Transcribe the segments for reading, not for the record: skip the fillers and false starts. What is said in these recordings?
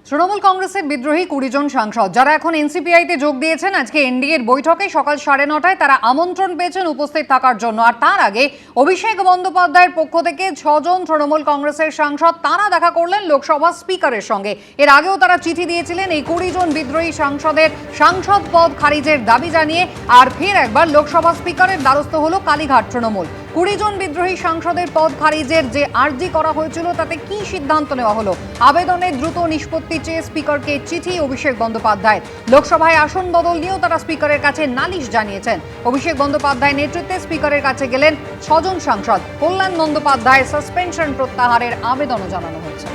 তৃণমূল কংগ্রেসের বিদ্রোহী ২০ জন সাংসদ যারা এখন এনসিপিআইতে যোগ দিয়েছেন, আজকে এনডিএর বৈঠকে সকাল ৯:৩০টায় তারা আমন্ত্রণ পেয়েছেন উপস্থিত থাকার জন্য। আর তার আগে অভিষেক বন্দ্যোপাধ্যায়ের পক্ষ থেকে ৬ জন তৃণমূল কংগ্রেসের সাংসদ তারা দেখা করলেন লোকসভা স্পিকারের সঙ্গে। এর আগেও তারা চিঠি দিয়েছিলেন এই ২০ জন বিদ্রোহী সাংসদের সাংসদ পদ খারিজের দাবি জানিয়ে। আর ফের একবার লোকসভা স্পিকারের দ্বারস্থ হলো কালীঘাট তৃণমূল। ২০ জন বিদ্রোহী সাংসদের পদ খারিজের যে আর্জি করা হয়েছিল তাতে কি সিদ্ধান্ত নেওয়া হলো? আবেদনের দ্রুত নিষ্পত্তি চেয়ে স্পিকারকে চিঠি অভিষেক বন্দ্যোপাধ্যায়। লোকসভায় আসন বদল নিয়েও তারা স্পিকারের কাছে নালিশ জানিয়েছেন। অভিষেক বন্দ্যোপাধ্যায়ের নেতৃত্বে স্পিকারের কাছে গেলেন ৬ জন সাংসদ। কল্যাণ বন্দ্যোপাধ্যায়ের সাসপেনশন প্রত্যাহারের আবেদনও জানানো হয়েছে।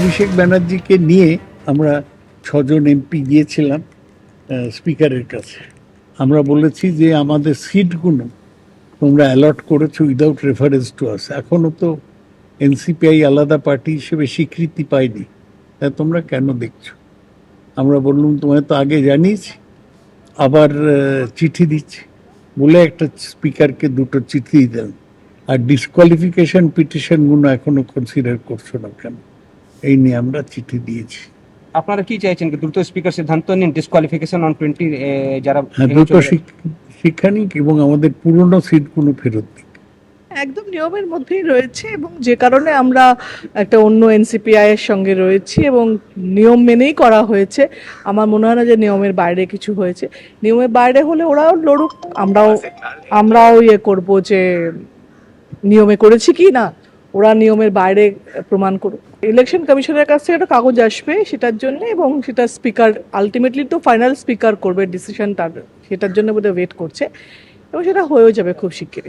অভিষেক ব্যানার্জিকে নিয়ে আমরা ৬ জন এমপি গিয়েছিলাম স্পিকারের কাছে। আমরা বলেছি যে আমাদের সিটগুলো তোমরা অ্যালট করেছো উইদাউট রেফারেন্স টু আস। এখনও তো এনসিপিআই আলাদা পার্টি হিসেবে স্বীকৃতি পায়নি, তা তোমরা কেন দেখছো? আমরা বললাম তোমায় তো আগে জানিয়েছি, আবার চিঠি দিচ্ছি বলে একটা স্পিকারকে 2টো চিঠি দেন। আর ডিসকোয়ালিফিকেশন পিটিশনগুলো এখনো কনসিডার করছো না কেন, এই নিয়ে আমরা চিঠি দিয়েছি। আপনারা কি চাইছেন? দ্রুত স্পিকার সিদ্ধান্ত নিন, ডিসকোয়ালিফিকেশন অন 20 যারা দ্রুত শিক্ষা নিক এবং আমাদের পুরনো সিটগুলো ফেরত দিক। একদম নিয়মের মধ্যেই রয়েছে এবং যে কারণে আমরা একটা অন্য এনসিপিআই এর সঙ্গে রয়েছি এবং নিয়ম মেনেই করা হয়েছে। আমার মনে হয় না যে নিয়মের বাইরে কিছু হয়েছে। নিয়মের বাইরে হলে ওরাও লড়ুক, আমরাও করব যে নিয়মে করেছি কি না, ওরা নিয়মের বাইরে প্রমাণ করুক। ইলেকশন কমিশনের কাছ থেকে একটা কাগজ আসবে সেটার জন্য, এবং সেটা স্পিকার আলটিমেটলি তো ফাইনাল স্পিকার করবে ডিসিশনটা, সেটার জন্য বোধহয় ওয়েট করছে এবং সেটা হয়েও যাবে খুব শিগগিরই।